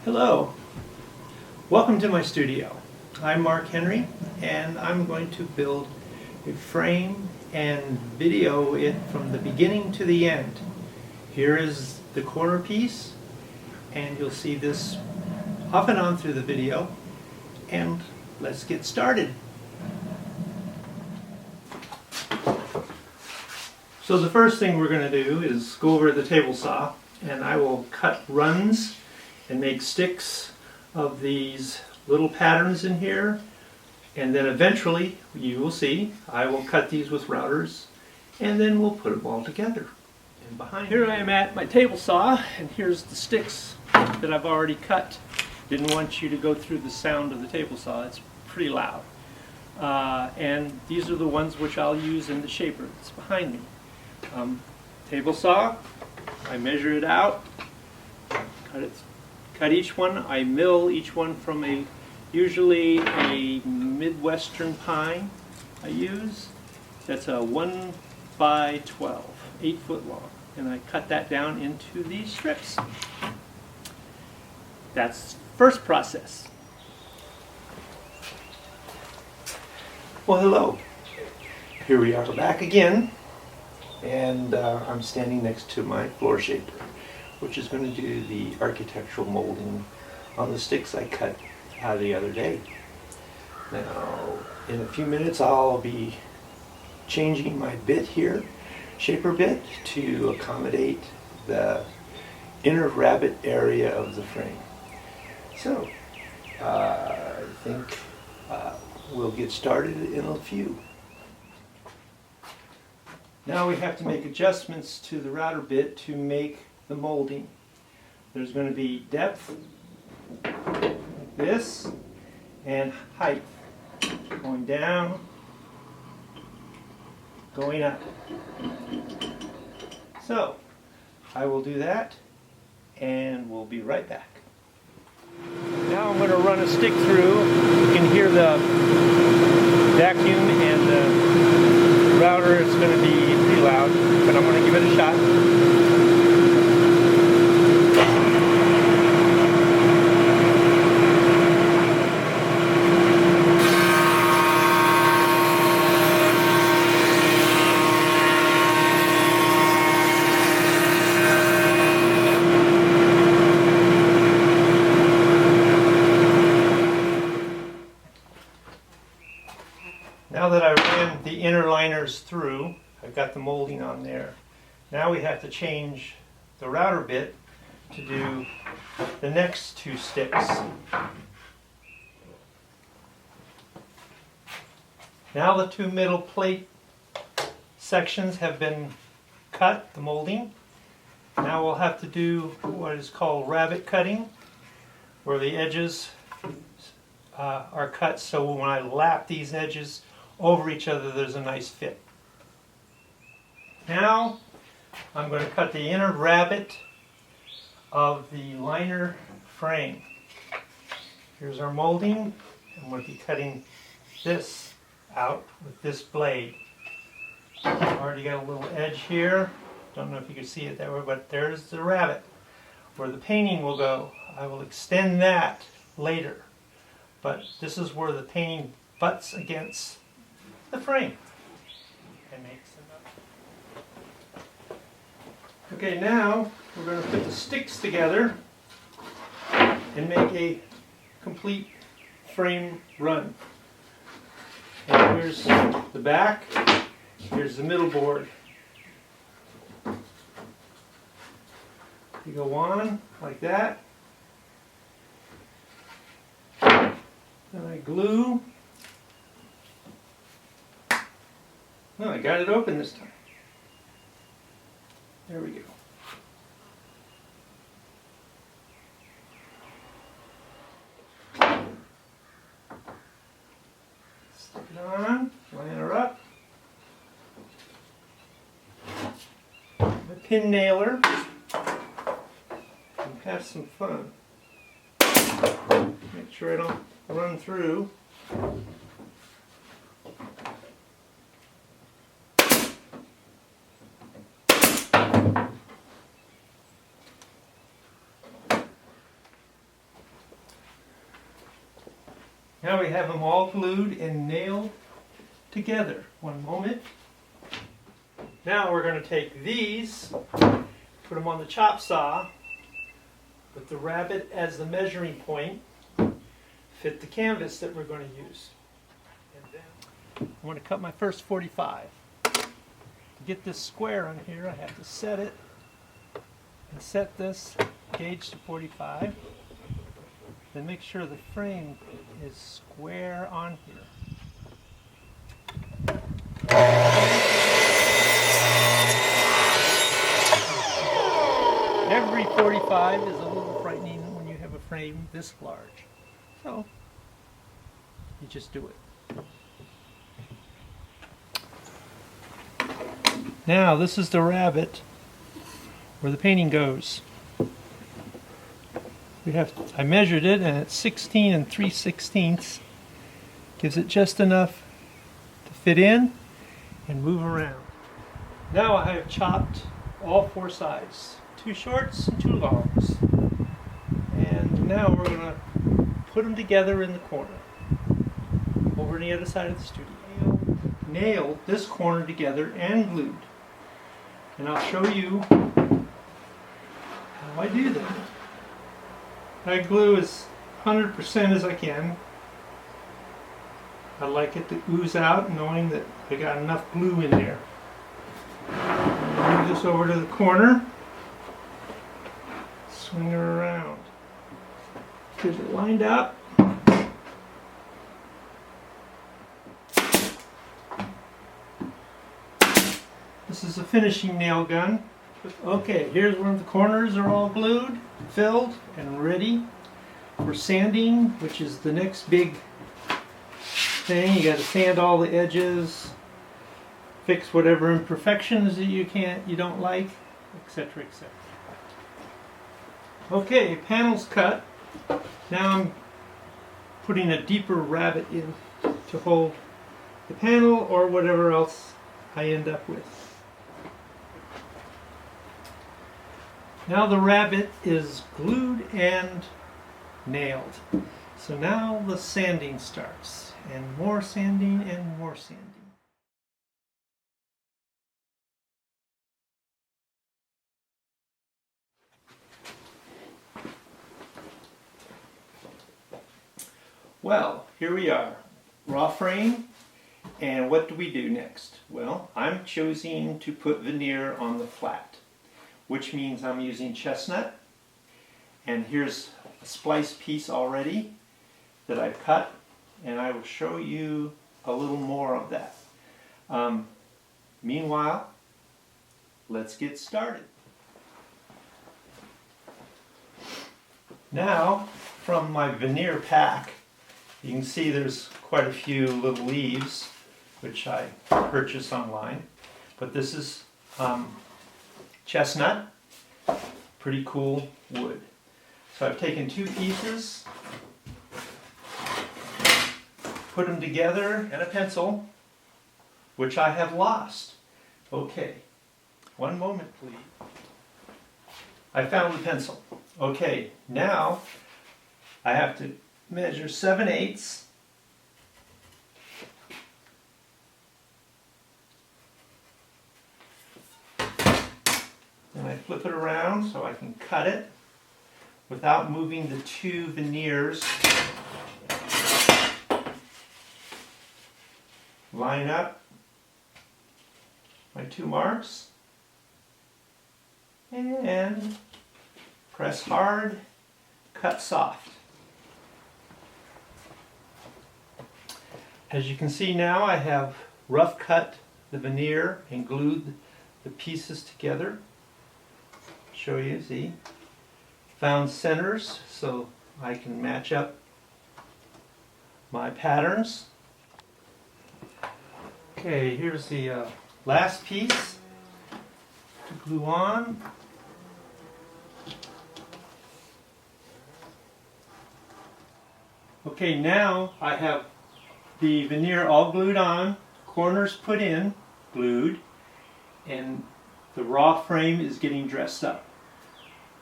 Hello, welcome to my studio. I'm Mark Henry and I'm going to build a frame and video it from the beginning to the end. Here is the corner piece and you'll see this off and on through the video, and let's get started. So the first thing we're going to do is go over the table saw, and I will cut runs and make sticks of these little patterns in here, and then eventually you will see I will cut these with routers and then we'll put them all together. And behind here I am at my table saw, and here's the sticks that I've already cut. Didn't want you to go through the sound of the table saw, it's pretty loud. And these are the ones which I'll use in the shaper that's behind me. Table saw, I measure it out, cut each one. I mill each one from usually a Midwestern pine I use. That's a 1 by 12, 8 foot long, and I cut that down into these strips. That's the first process. Well, hello. Here we are back again, and I'm standing next to my floor shaper, which is going to do the architectural molding on the sticks I cut out the other day. Now, in a few minutes I'll be changing my bit here, shaper bit, to accommodate the inner rabbet area of the frame. So, I think we'll get started in a few. Now we have to make adjustments to the router bit to make the molding. There's going to be depth, like this, and height, going down, going up. So, I will do that, and we'll be right back. Now I'm going to run a stick through. You can hear the vacuum and the router. It's going to be pretty loud, but I'm going to give it a shot. Now that I ran the inner liners through, I've got the molding on there. Now we have to change the router bit to do the next two sticks. Now the two middle plate sections have been cut, the molding. Now we'll have to do what is called rabbet cutting, where the edges are cut so when I lap these edges over each other there's a nice fit. Now I'm going to cut the inner rabbet of the liner frame. Here's our molding, and we'll be cutting this out with this blade. I've already got a little edge here. Don't know if you can see it that way, but there's the rabbet where the painting will go. I will extend that later, but this is where the painting butts against the frame. Okay, now we're going to put the sticks together and make a complete frame run. And here's the back, here's the middle board. You go on like that. Then I glue. No, I got it open this time. There we go. Stick it on, line her up. The pin nailer. And have some fun. Make sure I don't run through. Now we have them all glued and nailed together. One moment. Now we're going to take these, put them on the chop saw, with the rabbet as the measuring point, fit the canvas that we're going to use. And then I want to cut my first 45. To get this square on here, I have to set it and set this gauge to 45. Then make sure the frame is square on here. Every 45 is a little frightening when you have a frame this large. So, you just do it. Now, this is the rabbet where the painting goes. I measured it and it's 16 3/16. Gives it just enough to fit in and move around. Now I have chopped all four sides. 2 shorts and 2 longs. And now we're going to put them together in the corner. Over on the other side of the studio. Nailed this corner together and glued. And I'll show you how I do that. I glue as 100% as I can. I like it to ooze out knowing that I got enough glue in there. Move this over to the corner. Swing her around. Get it lined up. This is a finishing nail gun. Okay, here's where the corners are all glued, filled, and ready for sanding, which is the next big thing. You got to sand all the edges, fix whatever imperfections that you don't like, etc., etc. Okay, panel's cut. Now I'm putting a deeper rabbet in to hold the panel or whatever else I end up with. Now the rabbet is glued and nailed. So now the sanding starts, and more sanding and more sanding. Well, here we are, raw frame, and what do we do next? Well, I'm choosing to put veneer on the flat, which means I'm using chestnut, and here's a splice piece already that I've cut, and I will show you a little more of that. Meanwhile, let's get started. Now, from my veneer pack, you can see there's quite a few little leaves, which I purchased online. But this is chestnut, pretty cool wood. So I've taken 2 pieces, put them together, and a pencil, which I have lost. Okay, one moment please. I found the pencil. Okay, now I have to measure 7/8. And I flip it around so I can cut it without moving the 2 veneers. Line up my 2 marks and press hard, cut soft. As you can see now, I have rough cut the veneer and glued the pieces together. Show you, see? Found centers so I can match up my patterns. Okay, here's the last piece to glue on. Okay, now I have the veneer all glued on, corners put in, glued, and the raw frame is getting dressed up.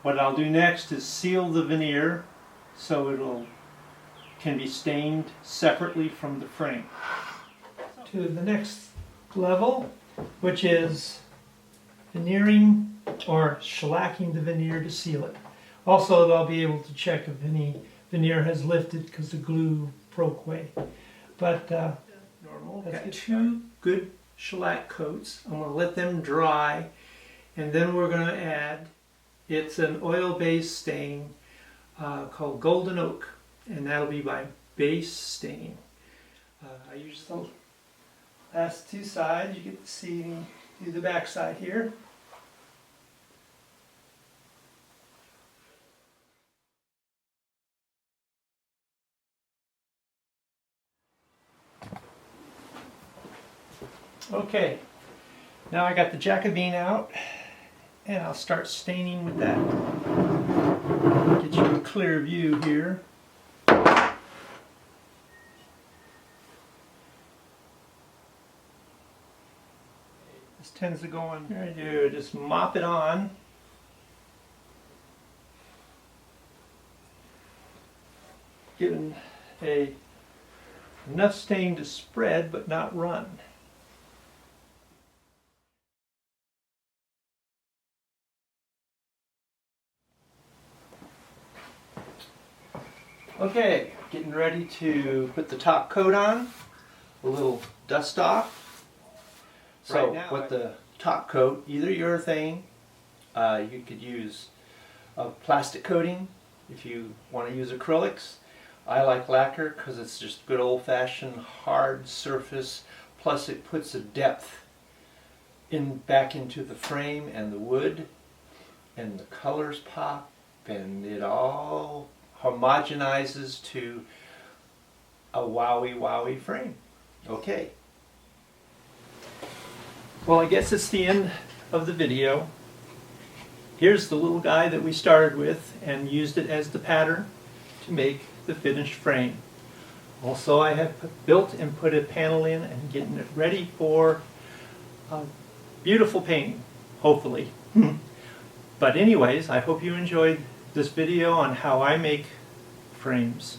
What I'll do next is seal the veneer so it'll can be stained separately from the frame. To the next level, which is veneering or shellacking the veneer to seal it. Also, they'll be able to check if any veneer has lifted because the glue broke away. But normal. Got two good shellac coats. I'm going to let them dry, and then we're going to add, it's an oil-based stain called Golden Oak, and that'll be my base stain. I use the last two sides. You get to see do the back side here. Okay, now I got the Jacobin out, and I'll start staining with that. Get you a clear view here. This tends to go on. Here I do, just mop it on. Getting enough stain to spread but not run. Okay, getting ready to put the top coat on, a little dust off. So right now, with the top coat, either urethane, you could use a plastic coating if you want to use acrylics. I like lacquer because it's just good old-fashioned hard surface, plus it puts a depth back into the frame and the wood, and the colors pop, and it all homogenizes to a wowie frame. Okay. Well, I guess it's the end of the video. Here's the little guy that we started with and used it as the pattern to make the finished frame. Also, I have built and put a panel in and getting it ready for a beautiful painting, hopefully. But anyways, I hope you enjoyed this video on how I make frames.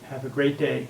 Have a great day.